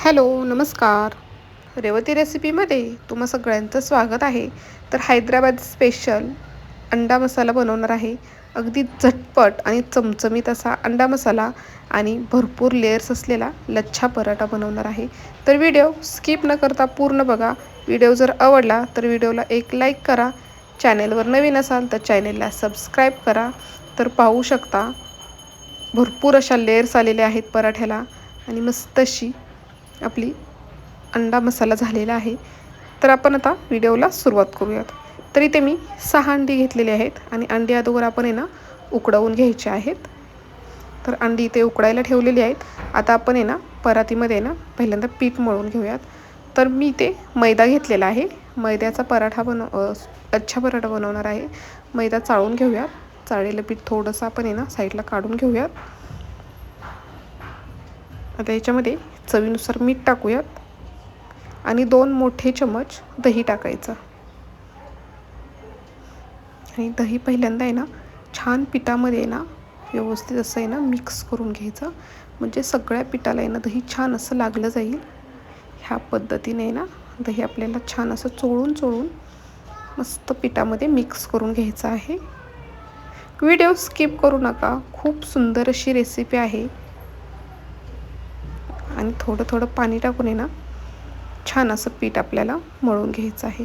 Hello, नमस्कार. रेवती रेसिपीमध्ये तुम्हा सगळ्यांचं स्वागत आहे. तर हैदराबाद स्पेशल अंडा मसाला बनवणार आहे. अगदी झटपट आणि चमचमीत असा अंडा मसाला आणि भरपूर लेयर्स असलेला लच्छा पराठा बनवणार आहे. तर व्हिडिओ स्किप न करता पूर्ण बघा. व्हिडिओ जर आवडला तर व्हिडिओला एक लाईक करा. चॅनेलवर नवीन असाल तर चॅनेलला सबस्क्राईब करा. तर पाहू शकता भरपूर अशा लेयर्स आलेल्या आहेत पराठ्याला आणि मस्त अशी आपली अंडा मसाला झालेला आहे. तर आपण आता व्हिडिओला सुरुवात करूयात. तर इथे मी 6 अंडी घेतलेली आहेत आणि अंडी अगोदर आपण उकडवून घ्यायचे आहेत. तर अंडी इथे उकडायला ठेवलेली आहेत. आता आपण परातीमध्ये पहिल्यांदा पीठ मळून घेऊयात. तर मी इथे मैदा घेतलेला आहे. मैद्याचा लच्छा पराठा बनवणार आहे. मैदा चाळून घेऊयात. चाळलेलं पीठ थोडंसं आपण साईडला काढून घेऊयात. आता याच्यामध्ये चवीनुसार मीठ टाकूयात आणि 2 मोठे चमच दही टाकायचं. आणि दही पहिल्यांदा छान पिठामध्ये व्यवस्थित असं मिक्स करून घ्यायचं. म्हणजे सगळ्या पिठाला दही छान असं लागलं जाईल. ह्या पद्धतीने दही आपल्याला छान असं चोळून मस्त पिठामध्ये मिक्स करून घ्यायचं आहे. व्हिडिओ स्किप करू नका. खूप सुंदर अशी रेसिपी आहे. आणि थोडं पाणी टाकून छान असं पीठ आपल्याला मळून घ्यायचं आहे.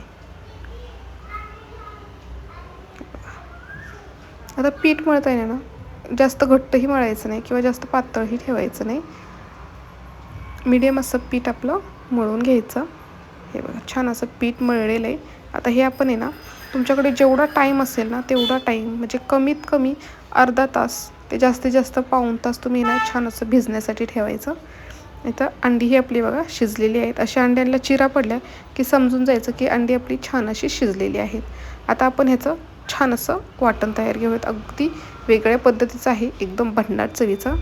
आता पीठ मळताना जास्त घट्टही मळायचं नाही किंवा जास्त पातळही ठेवायचं नाही. मीडियम असं पीठ आपलं मळून घ्यायचं. हे बघा छान असं पीठ मळलेलं आहे. आता हे आपण तुमच्याकडे जेवढा टाईम असेल तेवढा टाईम म्हणजे कमीत कमी अर्धा तास ते जास्तीत जास्त पाऊण तास तुम्ही छान असं भिजण्यासाठी ठेवायचं. इथं अंडी ही आपली बघा शिजलेली आहेत. अशा अंड्यांना चिरा पडल्या की समजून जायचं की अंडी आपली छान अशी शिजलेली आहेत. आता आपण ह्याचं छान असं वाटण तयार घेऊयात. अगदी वेगळ्या पद्धतीचं आहे, एकदम भन्नाट चवीचं.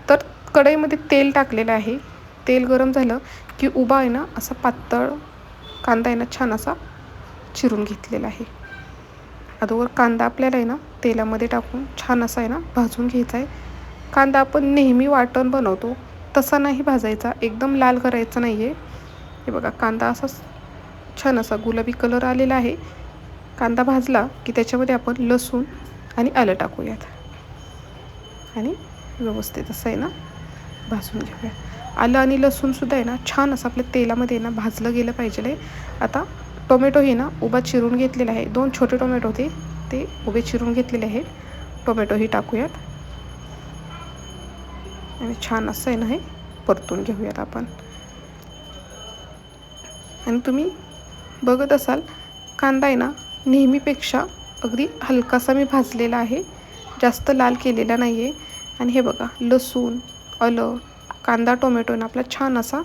तर कढईमध्ये तेल टाकलेलं आहे. तेल गरम झालं की उभा असा पातळ कांदा छान असा चिरून घेतलेला आहे. अगोदर कांदा आपल्याला तेलामध्ये टाकून छान असा भाजून घ्यायचा आहे. कांदा आपण नेहमी वाटण बनवतो तसा नाही भाजायचा, एकदम लाल करायचा नाही आहे. हे बघा कांदा असा छान असा गुलाबी कलर आलेला आहे. कांदा भाजला की त्याच्यामध्ये आपण लसूण आणि आलं टाकूयात आणि व्यवस्थित असं भाजून घेऊया. आलं आणि लसूणसुद्धा छान असं आपल्या तेलामध्ये भाजलं गेलं पाहिजे. आता टोमॅटो उभा चिरून घेतलेला आहे. 2 छोटे टोमॅटो होते ते उभे चिरून घेतलेले आहेत. टोमॅटोही टाकूयात आणि छान असं हे परतून घेऊयात आपण. आणि तुम्ही बघत असाल कांदा नेहमीपेक्षा अगदी हलकासा मी भाजलेला आहे, जास्त लाल केलेला नाही आहे. आणि हे बघा लसूण, आलं, कांदा, टोमॅटो आपला छान असा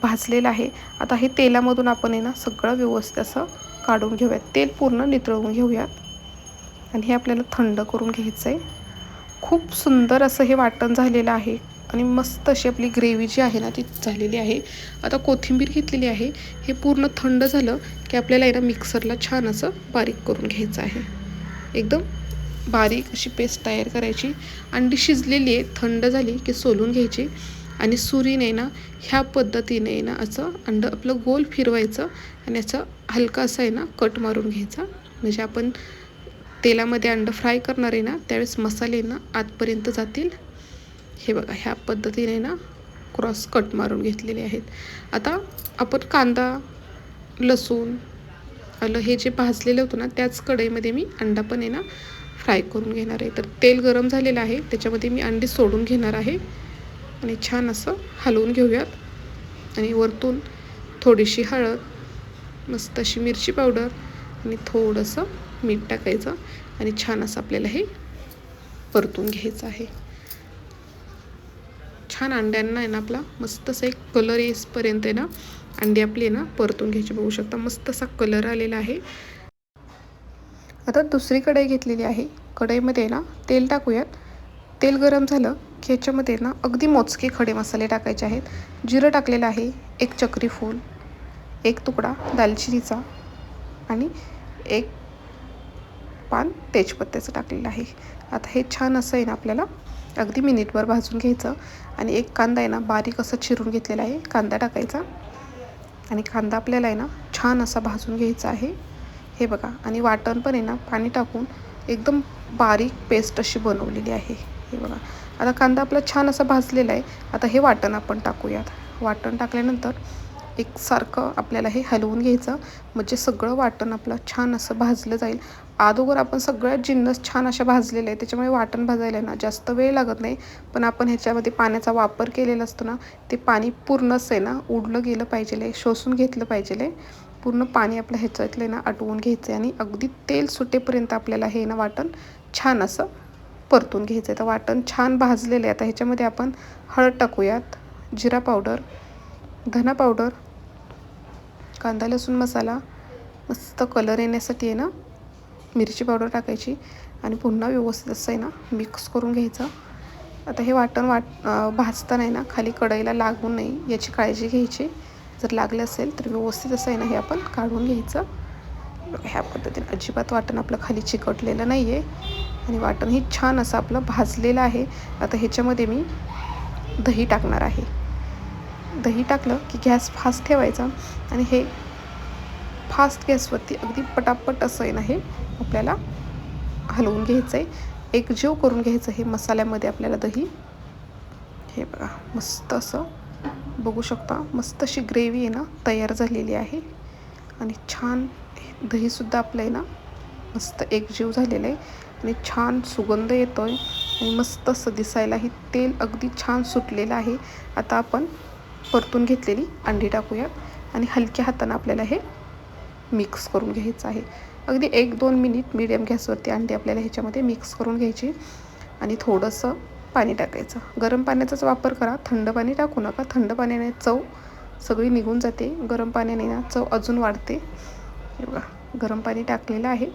भाजलेला आहे. आता हे तेलामधून आपण सगळं व्यवस्थित असं काढून घेऊयात. तेल पूर्ण नितळवून घेऊयात आणि हे आपल्याला थंड करून घ्यायचं आहे. खूप सुंदर असं हे वाटण झालेलं आहे आणि मस्त अशी आपली ग्रेव्ही जी आहे ती झालेली आहे. आता कोथिंबीर घेतलेली आहे. हे पूर्ण थंड झालं की आपल्याला मिक्सरला छान असं बारीक करून घ्यायचं आहे. एकदम बारीक अशी पेस्ट तयार करायची. अंडी शिजलेली आहे, थंड झाली की सोलून घ्यायची आणि सुरीने ह्या पद्धतीने असं अंडं आपलं गोल फिरवायचं आणि असं हलका असं कट मारून घ्यायचा. म्हणजे आपण तेलामध्ये अंडं फ्राय करणार त्यावेळेस मसाले आतपर्यंत जातील. हे बघा ह्या पद्धतीने क्रॉस कट मारून घेतलेले आहेत. आता आपण कांदा, लसूण, आलं हे जे भाजलेलं होतं त्याच कढईमध्ये मी अंडा पण फ्राय करून घेणार आहे. तर तेल गरम झालेलं आहे, त्याच्यामध्ये मी अंडी सोडून घेणार आहे आणि छान असं हलवून घेऊयात. आणि वरतून थोडीशी हळद, मस्त अशी मिरची पावडर आणि थोडंसं मीठ टाकायचं आणि छान असं आपल्याला हे परतून घ्यायचं आहे. छान अंड्यांना आपला मस्त असा एक कलर येईपर्यंत अंडी आपली परतून घ्यायची. बघू शकता मस्त असा कलर आलेला आहे. आता दुसरी कढई घेतलेली आहे. कढईमध्ये तेल टाकूयात. तेल गरम झालं की ह्याच्यामध्ये अगदी मोजके खडे मसाले टाकायचे आहेत. जिरं टाकलेलं आहे, 1 चक्री फूल, 1 तुकडा दालचिनीचा आणि 1 पान तेजपत्त्याचं टाकलेलं आहे. आता हे छान असं आपल्याला अगदी मिनिटभर भाजून घ्यायचं. आणि एक कांदा आहे ना बारीक असं चिरून घेतलेला आहे, कांदा टाकायचा. आणि कांदा आपल्याला आहे ना छान असा भाजून घ्यायचा आहे. हे बघा. आणि वाटण पण आहे ना पाणी टाकून एकदम बारीक पेस्ट अशी बनवलेली आहे. हे बघा. आता कांदा आपला छान असा भाजलेला आहे. आता हे वाटण आपण टाकूयात. वाटण टाकल्यानंतर एकसारखं आपल्याला हे हलवून घ्यायचं, म्हणजे सगळं वाटण आपलं छान असं भाजलं जाईल. अगोदर आपण सगळ्यात जिन्नस छान अशा भाजलेले आहे, त्याच्यामुळे वाटण भाजायला ना जास्त वेळ लागत नाही. पण आपण ह्याच्यामध्ये पाण्याचा वापर केलेला असतो ना, ते पाणी पूर्णच आहे ना उडलं गेलं पाहिजे, शोषून घेतलं पाहिजे. पूर्ण पाणी आपलं ह्याच्यातले ना आटवून घ्यायचं आहे. आणि अगदी तेल सुटेपर्यंत आपल्याला हे ना वाटण छान असं परतून घ्यायचं आहे. तर वाटण छान भाजलेलं आहे. आता ह्याच्यामध्ये आपण हळद टाकूयात, जिरा पावडर, धना पावडर, कांदा लसूण मसाला, मस्त कलर येण्यासाठी आहे ना मिरची पावडर टाकायची. आणि पुन्हा व्यवस्थित असं आहे ना मिक्स करून घ्यायचं. आता हे वाटण भाजताना आहे ना खाली कढईला लागू नये याची काळजी घ्यायची. जर लागलं असेल तर व्यवस्थित असं आहे ना हे आपण काढून घ्यायचं. ह्या पद्धतीने अजिबात वाटण आपलं खाली चिकटलेलं नाही आहे. आणि वाटण ही छान असं आपलं भाजलेलं आहे. आता ह्याच्यामध्ये मी दही टाकणार आहे. दही टाकलं की गॅस फास्ट ठेवायचा. आणि हे फास्ट गॅसवरती अगदी पटापट असं आहे ना हे आपल्याला हलवून घ्यायचं आहे. एकजीव करून घ्यायचं हे मसाल्यामध्ये आपल्याला दही. हे बघा मस्त असं बघू शकता, मस्त अशी ग्रेव्ही आहे ना तयार झालेली आहे. आणि छान दहीसुद्धा आपलं आहे ना मस्त एकजीव झालेलं आहे. आणि छान सुगंध येतो आहे. आणि मस्त असं दिसायलाही तेल अगदी छान सुटलेलं आहे. आता आपण परतून घेतलेली अंडी टाकूयात. आणि हलक्या हातानं आपल्याला हे मिक्स करून घ्यायचं आहे. अगदी 1-2 मिनिट मीडियम गॅसवरती अंडी आपल्याला ह्याच्यामध्ये मिक्स करून घ्यायची. आणि थोडंसं पाणी टाकायचं. गरम पाण्याचाच वापर करा, थंड पाणी टाकू नका. थंड पाण्याने चव सगळी निघून जाते, गरम पाण्याने ना चव अजून वाढते. हे बघा गरम पाणी टाकलेलं आहे.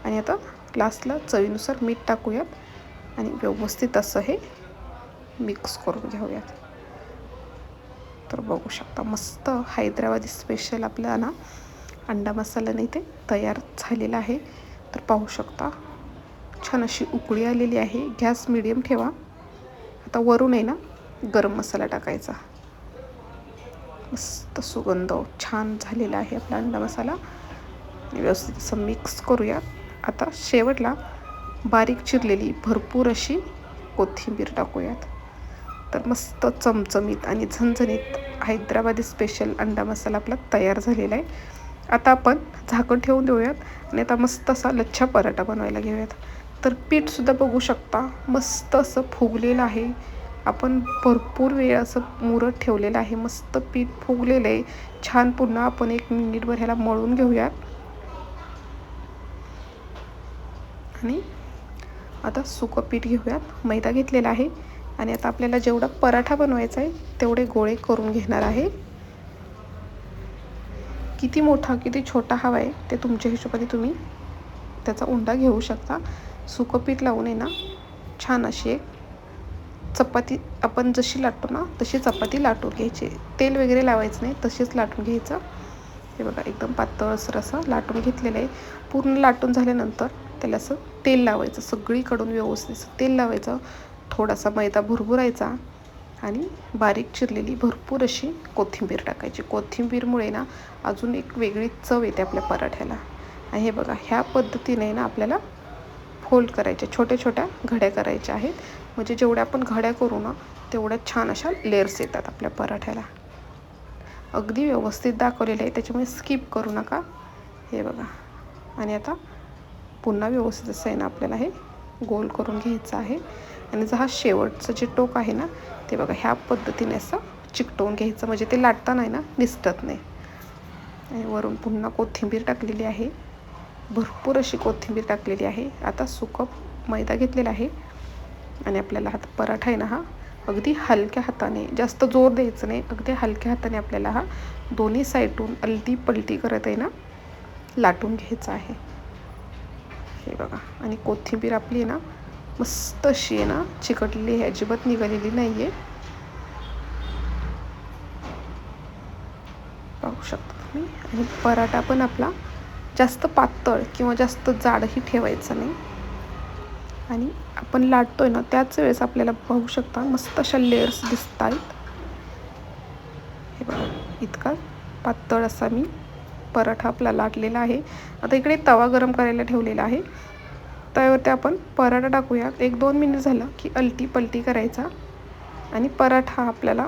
आणि आता लास्टला चवीनुसार मीठ टाकूयात. आणि व्यवस्थित असं हे मिक्स करून घेऊयात. तर बघू शकता मस्त हैदराबादी स्पेशल आपला ना अंडा मसाला नाही ते तयार झालेला आहे. तर पाहू शकता छान अशी उकळी आलेली आहे. गॅस मिडियम ठेवा. आता वरून आहे ना गरम मसाला टाकायचा. मस्त सुगंध छान झालेला आहे आपला अंडा मसाला. व्यवस्थित असं मिक्स करूयात. आता शेवटला बारीक चिरलेली भरपूर अशी कोथिंबीर टाकूयात. तर मस्त चमचमीत आणि झणझणीत हैदराबादी स्पेशल अंडा मसाला आपला तयार झालेला आहे. आता आपण झाकण ठेवून देऊयात. आणि आता मस्त असा लच्छा पराठा बनवायला घेऊयात. तर पीठसुद्धा बघू शकता मस्त असं फुगलेलं आहे. आपण भरपूर वेळ असं मुरत ठेवलेलं आहे. मस्त पीठ फुगलेलं आहे छान. पुन्हा आपण 1 मिनिटभर ह्याला मळून घेऊयात. आणि आता सुकं पीठ घेऊयात. मैदा घेतलेला आहे. आणि आता आपल्याला जेवढा पराठा बनवायचा आहे तेवढे गोळे करून घेणार आहे. किती मोठा किती छोटा हवा आहे ते तुमच्या हिशोबाने तुम्ही त्याचा उंडा घेऊ शकता. सुकं पीठ लावून आहे ना छान अशी एक चपाती आपण जशी लाटतो ना तशी चपाती लाटून घ्यायची. तेल वगैरे लावायचं नाही, तशीच लाटून घ्यायचं. हे बघा एकदम पातळसर असं लाटून घेतलेलं आहे. पूर्ण लाटून झाल्यानंतर त्याला असं तेल लावायचं, सगळीकडून व्यवस्थित तेल लावायचं. थोडासा मैदा भुरभुरायचा. आणि बारीक चिरलेली भरपूर अशी कोथिंबीर टाकायची. कोथिंबीरमुळे ना अजून एक वेगळी चव येते आपल्या पराठ्याला. आणि हे बघा ह्या पद्धतीने ना आपल्याला फोल्ड करायच्या, छोट्या छोट्या घड्या करायच्या आहेत. म्हणजे जेवढ्या आपण घड्या करू ना तेवढ्या छान अशा लेअर्स येतात आपल्या पराठ्याला. अगदी व्यवस्थित दाखवलेलं आहे, त्याच्यामुळे स्किप करू नका. हे बघा. आणि आता पुन्हा व्यवस्थित असं आहे ना आपल्याला हे गोल करून घ्यायचं आहे. आणि हा शेवटचं जे टोक आहे ना ते बघा ह्या पद्धतीने असं चिकटवून घ्यायचं, म्हणजे ते लाटताना आहे ना निसटत नाही. आणि वरून पुन्हा कोथिंबीर टाकलेली आहे, भरपूर अशी कोथिंबीर टाकलेली आहे. आता सुकं मैदा घेतलेला आहे. आणि आपल्याला हा पराठा आहे ना हा अगदी हलक्या हाताने, जास्त जोर द्यायचं नाही, अगदी हलक्या हाताने आपल्याला हा दोन्ही साईडून अलटी पलटी करत आहे ना लाटून घ्यायचा आहे. हे बघा. आणि कोथिंबीर आपली ना मस्त अशी आहे ना चिकटलेली आहे, अजिबात निघालेली नाही आहे. पाहू शकता तुम्ही. आणि पराठा पण आपला जास्त पातळ किंवा जास्त जाडही ठेवायचा नाही. आणि आपण लाटतोय ना त्याच वेळेस आपल्याला पाहू शकता मस्त अशा लेयर्स दिसत आहेत. हे बघा, इतका पातळ असा मी पराठा आपला लाटलेला आहे. आता इकडे तवा गरम करायला ठेवलेला आहे. तव्यावरती आपण पराठा टाकूया. 1-2 मिनिट झालं की अलटी पलटी करायचा आणि पराठा आपल्याला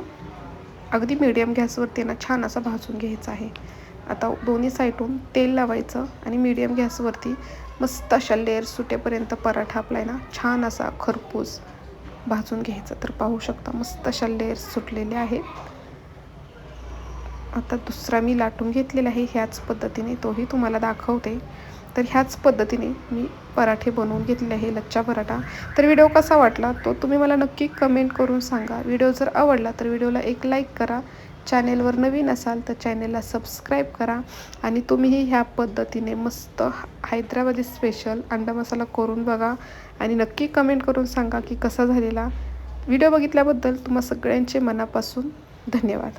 अगदी मीडियम गॅसवरती ना छान असा भाजून घ्यायचा आहे. आता दोन्ही साईडून तेल लावायचं आणि मीडियम गॅसवरती मस्त अशा लेअर सुटेपर्यंत पराठा आपला ना छान असा खरपूस भाजून घ्यायचा. तर पाहू शकता मस्त अशा लेअर्स सुटलेल्या आहेत. आता दुसरा मी लाटून घेतलेला आहे ह्याच पद्धतीने, तोही तुम्हाला दाखवते. तर ह्याच पद्धतीने मी पराठे बनवून घेतले आहे, लच्छा पराठा. तर व्हिडिओ कसा वाटला तो तुम्ही मला नक्की कमेंट करून सांगा. व्हिडिओ जर आवडला तर व्हिडिओला एक लाईक करा. चॅनेलवर नवीन असाल तर चॅनेलला सबस्क्राईब करा. आणि तुम्हीही ह्या पद्धतीने मस्त हैदराबादी स्पेशल अंडा मसाला करून बघा आणि नक्की कमेंट करून सांगा की कसा झालेला. व्हिडिओ बघितल्याबद्दल तुम्हा सगळ्यांचे मनापासून धन्यवाद.